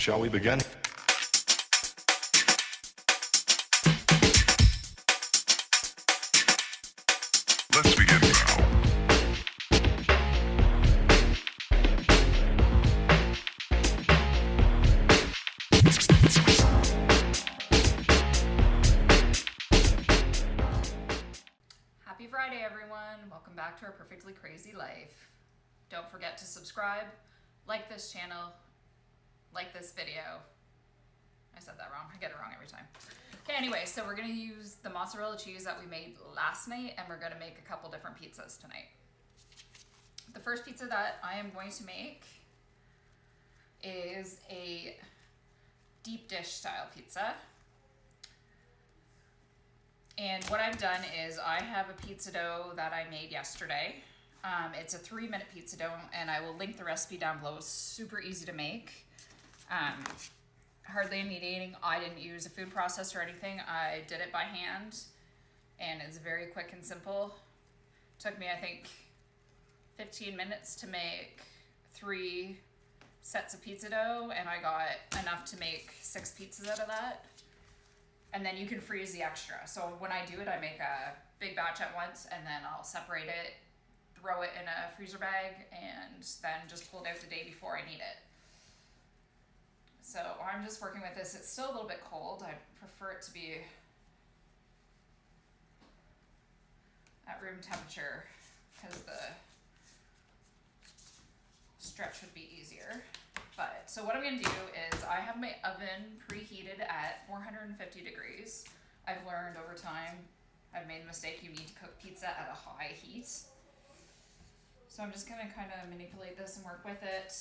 Shall we begin? Let's begin now. Happy Friday, everyone. Welcome back to our Perfectly Crazy Life. Don't forget to subscribe, like this channel, like this video. I said that wrong. I get it wrong every time. Okay, anyway, so we're going to use the mozzarella cheese that we made last night, and we're going to make a couple different pizzas tonight. The first pizza that I am going to make is a deep dish style pizza. And what I've done is I have a pizza dough that I made yesterday. It's a 3-minute pizza dough, and I will link the recipe down below. It's super easy to make. Hardly any kneading. I didn't use a food processor or anything. I did it by hand, and it's very quick and simple. Took me, I think, 15 minutes to make 3 sets of pizza dough, and I got enough to make 6 pizzas out of that. And then you can freeze the extra. So when I do it, I make a big batch at once, and then I'll separate it, throw it in a freezer bag, and then just pull it out the day before I need it. So I'm just working with this. It's still a little bit cold. I prefer it to be at room temperature because the stretch would be easier. But so what I'm going to do is I have my oven preheated at 450 degrees. I've learned over time, I've made the mistake, you need to cook pizza at a high heat. So I'm just going to kind of manipulate this and work with it.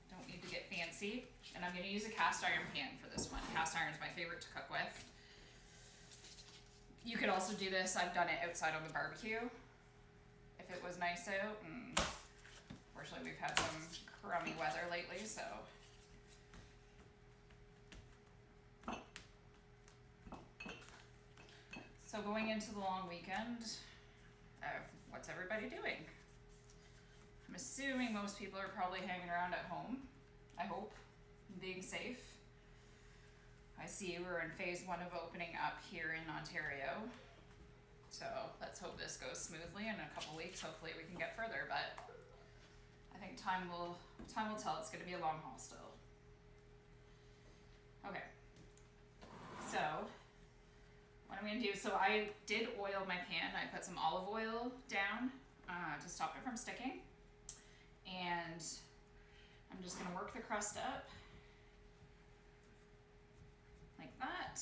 Don't need to get fancy. And I'm going to use a cast iron pan for this one. Cast iron is my favorite to cook with. You could also do this, I've done it outside on the barbecue if it was nice out. And unfortunately, we've had some crummy weather lately, so. So going into the long weekend, what's everybody doing? I'm assuming most people are probably hanging around at home, I hope, being safe. I see we're in phase 1 of opening up here in Ontario. So let's hope this goes smoothly. In a couple weeks, hopefully we can get further, but I think time will tell. It's going to be a long haul still. Okay. So what I'm going to do, so I did oil my pan. I put some olive oil down to stop it from sticking. And I'm just going to work the crust up like that.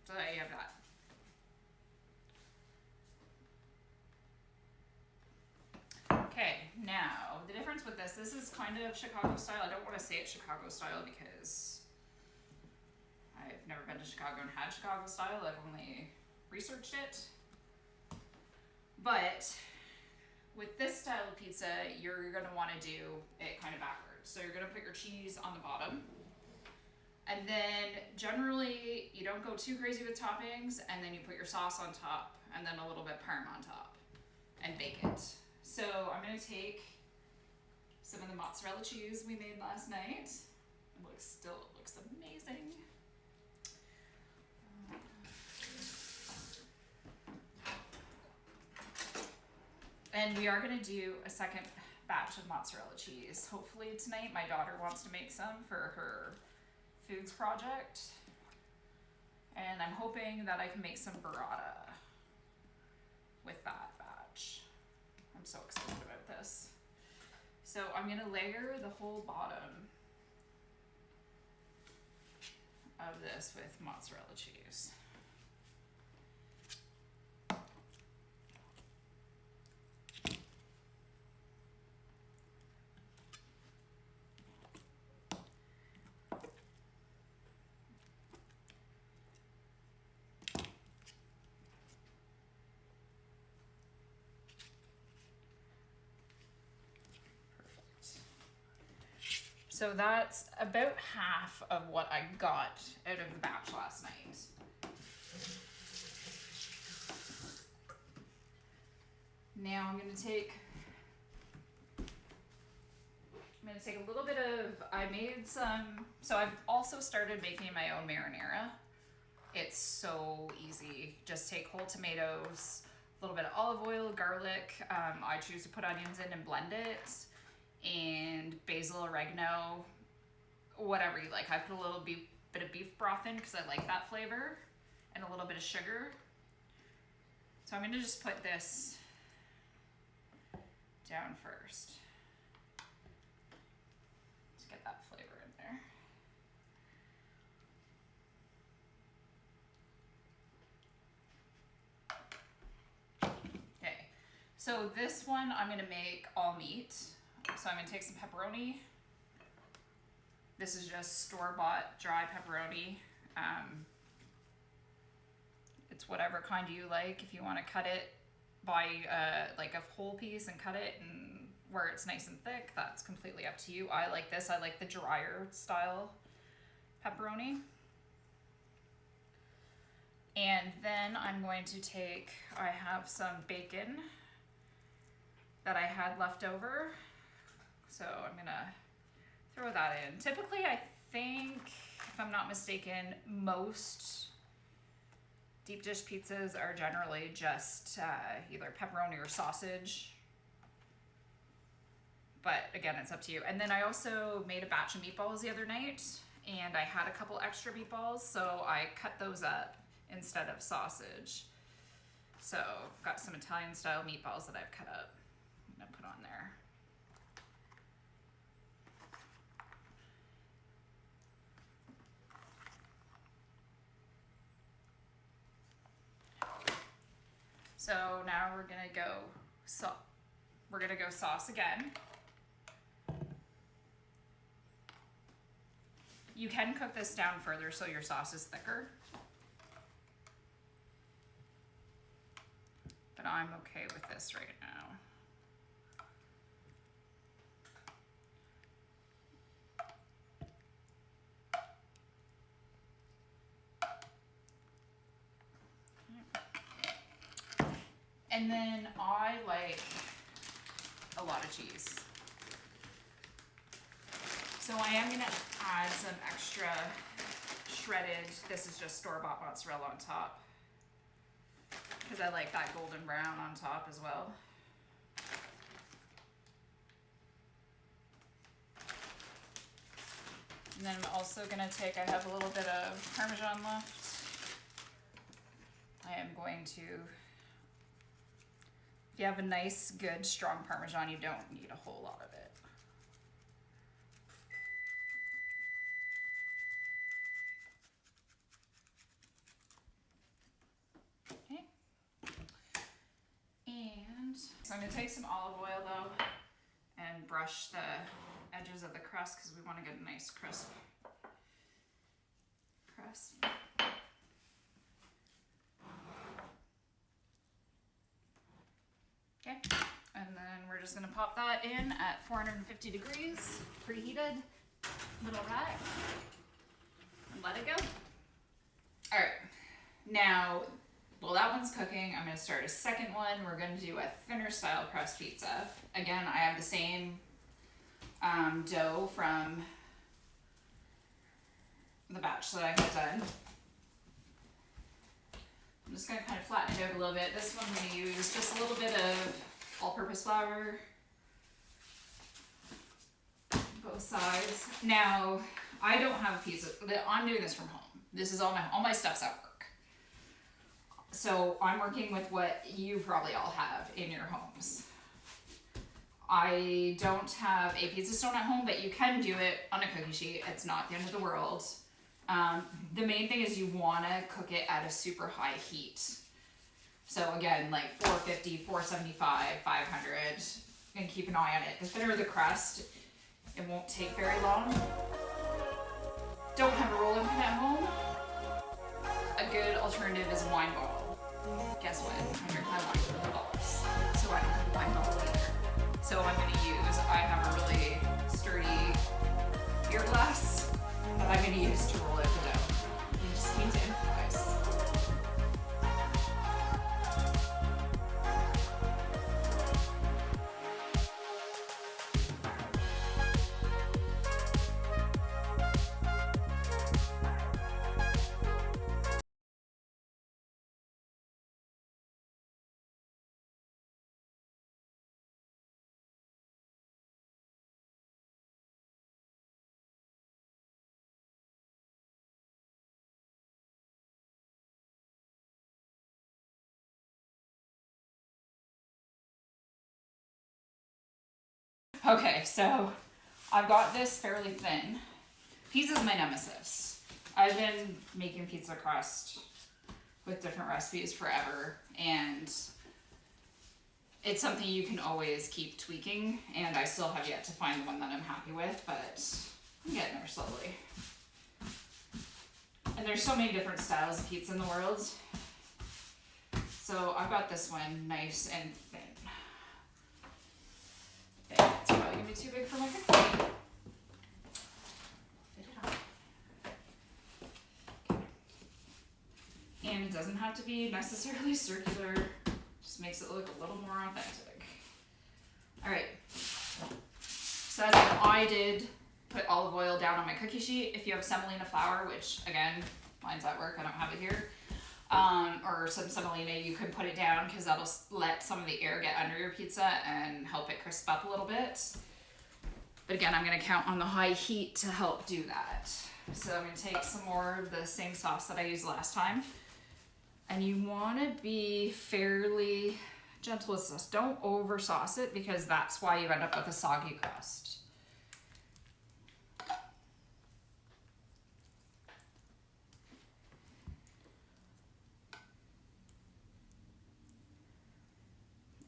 So there you have that. Okay, now the difference with this is kind of Chicago style. I don't want to say it's Chicago style because I've never been to Chicago and had Chicago style. I've only researched it. But with this style of pizza, you're going to want to do it kind of backwards. So you're going to put your cheese on the bottom. And then generally you don't go too crazy with toppings, and then you put your sauce on top and then a little bit parm on top and bake it. So I'm going to take some of the mozzarella cheese we made last night. It looks amazing. And we are going to do a second batch of mozzarella cheese. Hopefully tonight. My daughter wants to make some for her foods project. And I'm hoping that I can make some burrata with that batch. I'm so excited about this. So I'm going to layer the whole bottom of this with mozzarella cheese. So that's about half of what I got out of the batch last night. Now I'm gonna take a little bit of, I made some, so I've also started making my own marinara. It's so easy. Just take whole tomatoes, a little bit of olive oil, garlic. I choose to put onions in and blend it, and basil, oregano, whatever you like. I put a little bit of beef broth in because I like that flavor, and a little bit of sugar. So I'm gonna just put this down first. Let's get that flavor in there. Okay, so this one I'm gonna make all meat. So I'm gonna take some pepperoni. This is just store-bought dry pepperoni. It's whatever kind you like. If you want to cut it, buy like a whole piece and cut it and where it's nice and thick, that's completely up to you. I like this. I like the drier style pepperoni. And then I'm going to take, I have some bacon that I had left over. So I'm gonna throw that in. Typically, I think, if I'm not mistaken, most deep dish pizzas are generally just either pepperoni or sausage. But again, it's up to you. And then I also made a batch of meatballs the other night, and I had a couple extra meatballs, so I cut those up instead of sausage. So got some Italian style meatballs that I've cut up. I'm gonna put on there. So now we're gonna go sauce again. You can cook this down further so your sauce is thicker. But I'm okay with this right now. And then I like a lot of cheese. So I am gonna add some extra shredded, this is just store-bought mozzarella on top, because I like that golden brown on top as well. And then I'm also gonna take, I have a little bit of Parmesan left. I am going to, if you have a nice, good, strong Parmesan, you don't need a whole lot of it. Okay. And so I'm gonna take some olive oil though and brush the edges of the crust because we want to get a nice crisp crust. Okay, and then we're just gonna pop that in at 450 degrees, preheated, little rack, and let it go. All right, now, while that one's cooking, I'm gonna start a second one. We're gonna do a thinner style crust pizza. Again, I have the same dough from the batch that I had done. I'm just gonna kind of flatten it out a little bit. This one I'm gonna use just a little bit of all-purpose flour, both sides. Now, I don't have a pizza, I'm doing this from home. This is all my stuff's at work. So I'm working with what you probably all have in your homes. I don't have a pizza stone at home, but you can do it on a cookie sheet. It's not the end of the world. The main thing is you want to cook it at a super high heat. So again, like 450, 475, 500, and keep an eye on it. The thinner the crust, it won't take very long. Don't have a rolling pin at home? A good alternative is a wine bottle. Guess what? I drink my wine with bottles, so I don't have a wine bottle either. So I'm going to use, I have a really sturdy beer glass that I'm going to use to roll out the dough. You just need to improvise. Okay, so I've got this fairly thin. Pizza's my nemesis. I've been making pizza crust with different recipes forever, and it's something you can always keep tweaking, and I still have yet to find the one that I'm happy with, but I'm getting there slowly. And there's so many different styles of pizza in the world. So I've got this one nice and thin. Okay, it's probably gonna be too big for my cookie. Fit it on. And it doesn't have to be necessarily circular. Just makes it look a little more authentic. All right. So as I did put olive oil down on my cookie sheet. If you have semolina flour, which again, mine's at work, I don't have it here, or some semolina, you could put it down because that'll let some of the air get under your pizza and help it crisp up a little bit. But again, I'm gonna count on the high heat to help do that. So I'm gonna take some more of the same sauce that I used last time. And you wanna be fairly gentle with this. Don't over sauce it because that's why you end up with a soggy crust.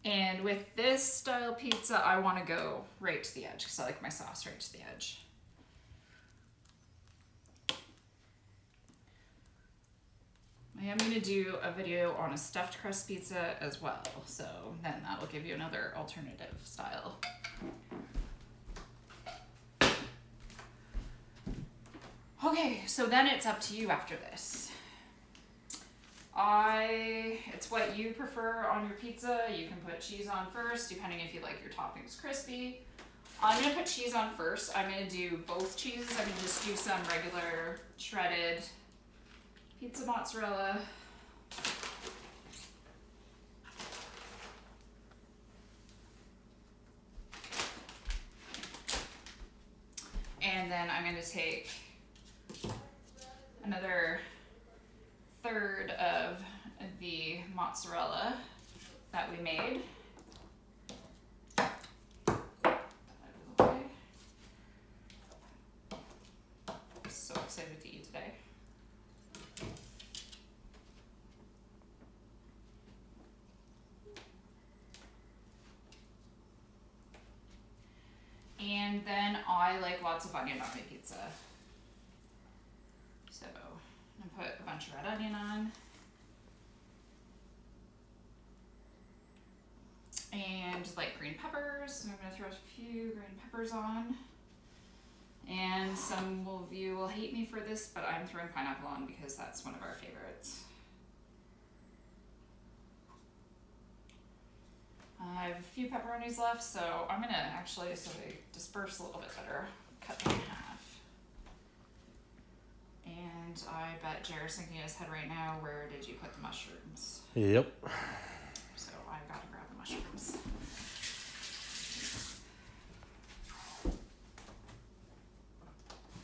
And with this style pizza, I want to go right to the edge because I like my sauce right to the edge. I am going to do a video on a stuffed crust pizza as well, so then that will give you another alternative style. Okay, so then it's up to you after this. It's what you prefer on your pizza. You can put cheese on first, depending if you like your toppings crispy. I'm gonna put cheese on first. I'm gonna do both cheeses. I'm gonna just do some regular shredded pizza mozzarella. And then I'm gonna take another third of the mozzarella that we made. I'm so excited to eat today. And then I like lots of onion on my pizza. So I'm gonna put a bunch of red onion on. And like green peppers. I'm gonna throw a few green peppers on. And some of you will hate me for this, but I'm throwing pineapple on because that's one of our favorites. I have a few pepperonis left, so I'm gonna actually, so they disperse a little bit better, cut them in half. And I bet Jared's thinking in his head right now, where did you put the mushrooms? Yep. So I've got to grab the mushrooms.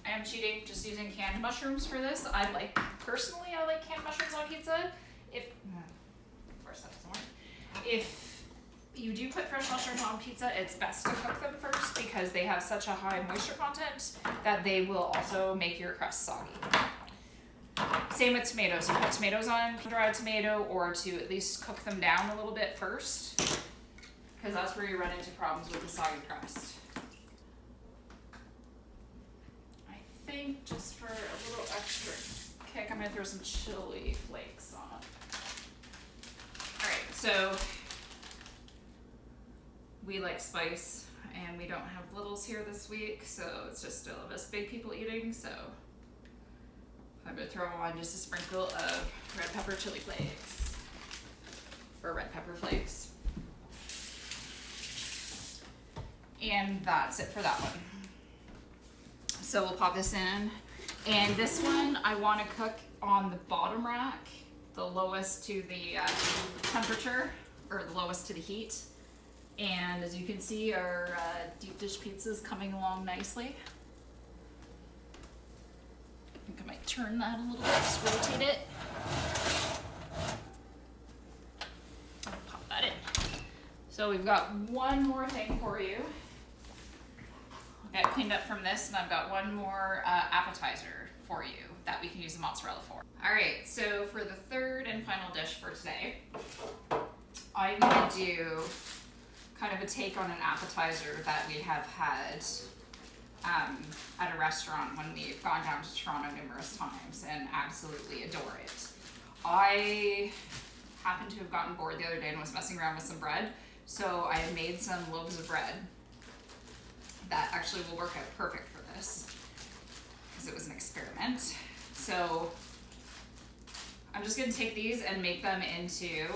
I am cheating, just using canned mushrooms for this. Personally, I like canned mushrooms on pizza. Of course that doesn't work. If you do put fresh mushrooms on pizza, it's best to cook them first because they have such a high moisture content that they will also make your crust soggy. Same with tomatoes. You put tomatoes on dried tomato, or to at least cook them down a little bit first, because that's where you run into problems with the soggy crust. I think just for a little extra kick, I'm gonna throw some chili flakes on. Alright, so we like spice, and we don't have littles here this week, so it's just still of us big people eating, so I'm gonna throw on just a sprinkle of red pepper chili flakes, or red pepper flakes. And that's it for that one. So we'll pop this in, and this one I wanna cook on the bottom rack, the lowest to the temperature, or the lowest to the heat. And as you can see, our deep dish pizza is coming along nicely. I think I might turn that a little bit, just rotate it. Pop that in. So we've got one more thing for you. Get cleaned up from this, and I've got one more appetizer for you that we can use the mozzarella for. All right, so for the third and final dish for today, I'm gonna do kind of a take on an appetizer that we have had at a restaurant when we've gone down to Toronto numerous times and absolutely adore it. I happened to have gotten bored the other day and was messing around with some bread, so I made some loaves of bread that actually will work out perfect for this because it was an experiment. So I'm just gonna take these and make them into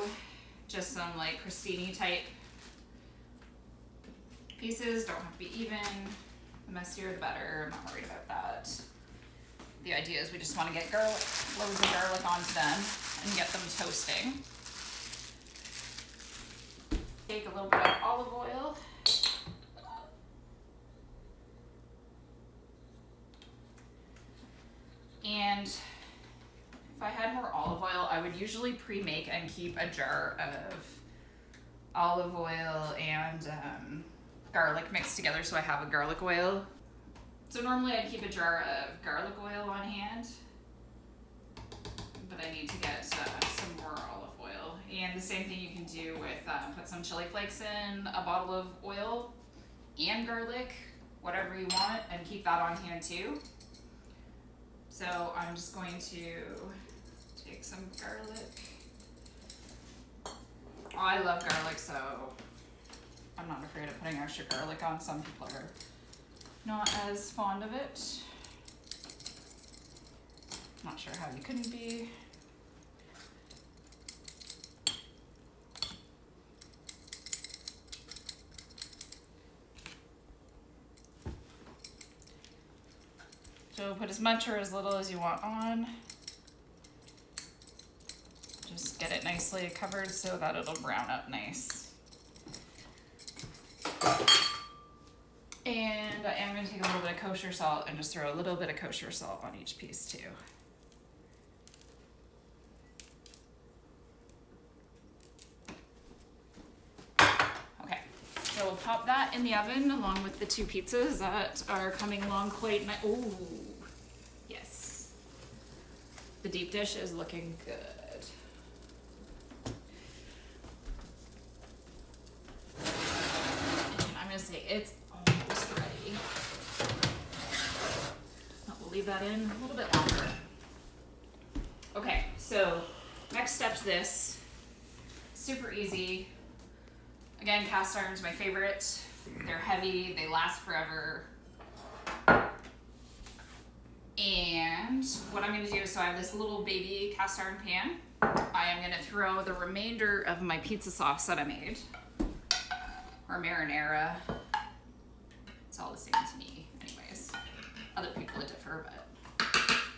just some like crostini type pieces. Don't have to be even. The messier the better. I'm not worried about that. The idea is we just want to get loads of garlic onto them and get them toasting. Take a little bit of olive oil. And if I had more olive oil, I would usually pre-make and keep a jar of olive oil and garlic mixed together, so I have a garlic oil. So normally I'd keep a jar of garlic oil on hand, but I need to get some more olive oil. And the same thing you can do with put some chili flakes in a bottle of oil and garlic, whatever you want, and keep that on hand too. So I'm just going to take some garlic. Oh, I love garlic, so I'm not afraid of putting extra garlic on. Some people are not as fond of it. Not sure how you couldn't be. So put as much or as little as you want on. Just get it nicely covered so that it'll brown up nice. And I am going to take a little bit of kosher salt and just throw a little bit of kosher salt on each piece too. Okay, so we'll pop that in the oven along with the two pizzas that are coming along quite nice. Ooh, yes. The deep dish is looking good. And I'm going to say it's almost ready. We'll leave that in a little bit longer. Okay, so next step to this, super easy. Again, cast iron's my favorite. They're heavy, they last forever. And what I'm gonna do is, so I have this little baby cast iron pan. I am gonna throw the remainder of my pizza sauce that I made, or marinara. It's all the same to me anyways. Other people would differ, but.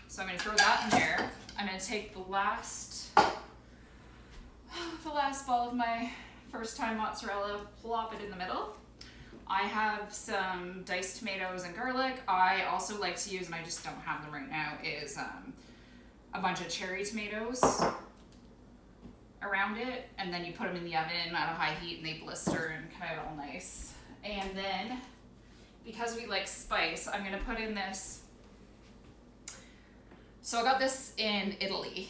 So I'm gonna throw that in there. I'm gonna take the last ball of my first time mozzarella, plop it in the middle. I have some diced tomatoes and garlic. I also like to use, and I just don't have them right now, is a bunch of cherry tomatoes around it, and then you put them in the oven at a high heat and they blister and come out all nice. And then, because we like spice, I'm gonna put in this. So I got this in Italy,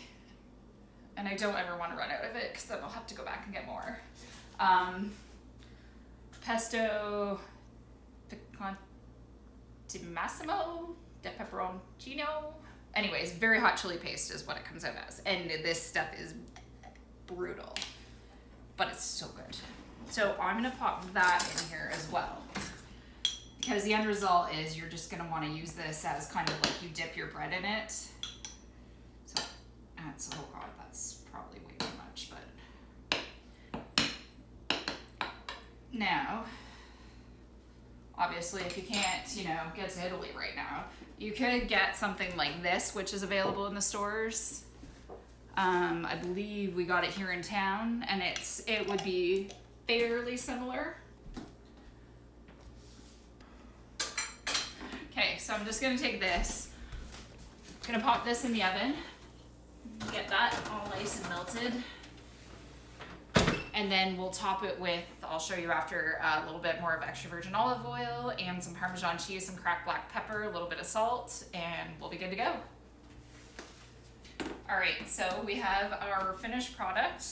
and I don't ever want to run out of it because then I'll have to go back and get more. Pesto di Massimo de Peperoncino. Anyways, very hot chili paste is what it comes out as. And this stuff is brutal, but it's so good. So I'm gonna pop that in here as well, because the end result is you're just gonna wanna use this as kind of like you dip your bread in it. So that's, oh God, that's probably way too much, but. Now, obviously, if you can't, get to Italy right now, you could get something like this, which is available in the stores. I believe we got it here in town, and it would be fairly similar. Okay, so I'm just gonna take this, gonna pop this in the oven, get that all nice and melted. And then we'll top it with, I'll show you after, a little bit more of extra virgin olive oil and some Parmesan cheese, some cracked black pepper, a little bit of salt, and we'll be good to go. All right, so we have our finished product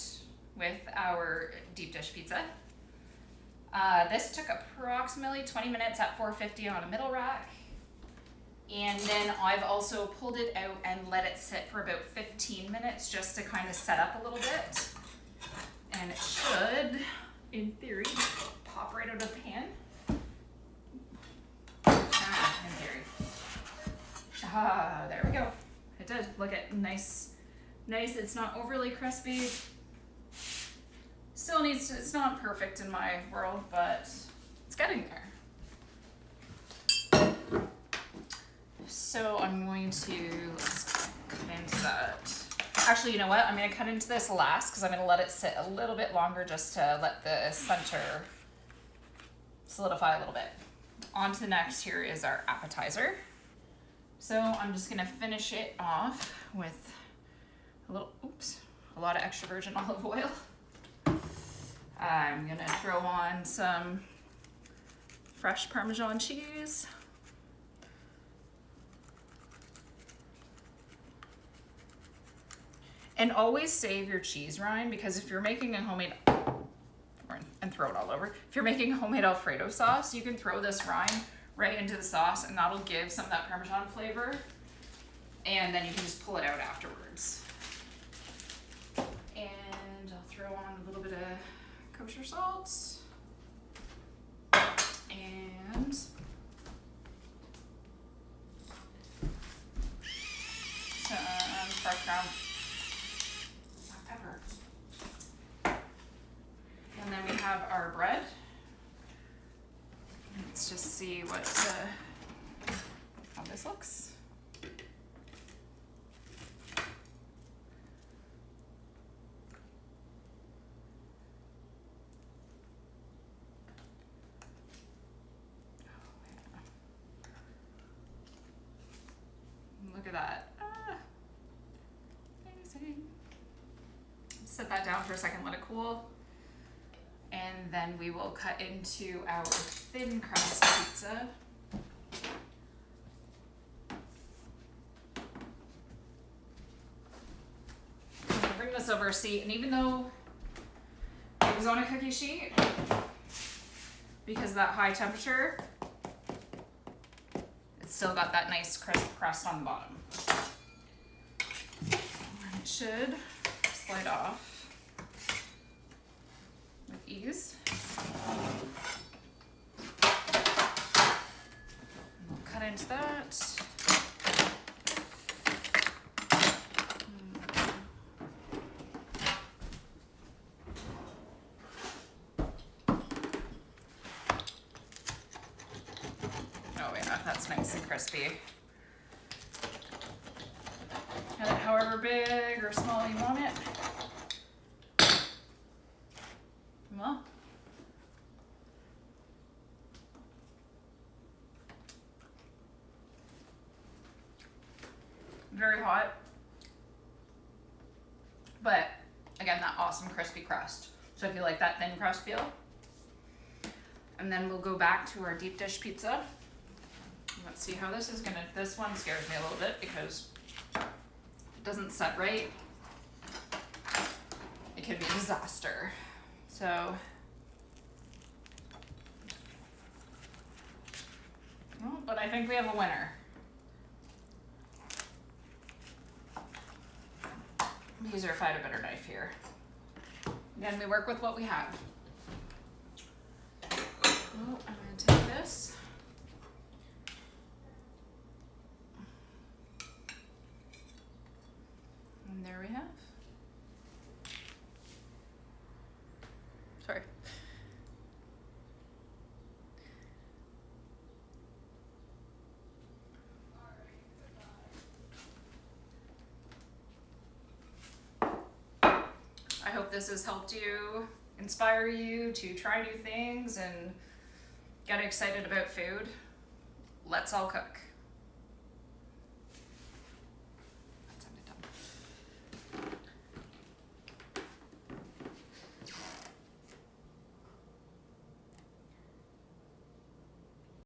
with our deep dish pizza. This took approximately 20 minutes at 450 on a middle rack. And then I've also pulled it out and let it sit for about 15 minutes just to kind of set up a little bit. And it should, in theory, pop right out of the pan. In theory. There we go. It did. Look at nice. It's not overly crispy. Still needs to, it's not perfect in my world, but it's getting there. So I'm going to, let's cut into that. Actually, you know what? I'm going to cut into this last because I'm going to let it sit a little bit longer just to let the center solidify a little bit. On to the next. Here is our appetizer. So I'm just going to finish it off with a lot of extra virgin olive oil. I'm going to throw on some fresh Parmesan cheese. And always save your cheese rind, because if you're making a homemade, and throw it all over. If you're making a homemade Alfredo sauce, you can throw this rind right into the sauce and that'll give some of that Parmesan flavor. And then you can just pull it out afterwards. And I'll throw on a little bit of kosher salt. And some fresh ground pepper. And then we have our bread. Let's just see how this looks. Look at that. Amazing. Set that down for a second, let it cool. And then we will cut into our thin crust pizza. I'm gonna bring this over a seat, and even though it was on a cookie sheet, because of that high temperature, it's still got that nice crisp crust on the bottom. And it should slide off with ease. And we'll cut into that. Oh yeah, that's nice and crispy. Cut it however big or small you want it. Well, very hot, but again, that awesome crispy crust. So if you like that thin crust feel, and then we'll go back to our deep dish pizza. Let's see how this is gonna, this one scares me a little bit because it doesn't set right. It could be a disaster. So, well, but I think we have a winner. Use our Fight a Better knife here. Again, we work with what we have. Oh, I'm gonna take this. And there we have. Sorry. I hope this has helped you, inspire you to try new things and get excited about food. Let's all cook.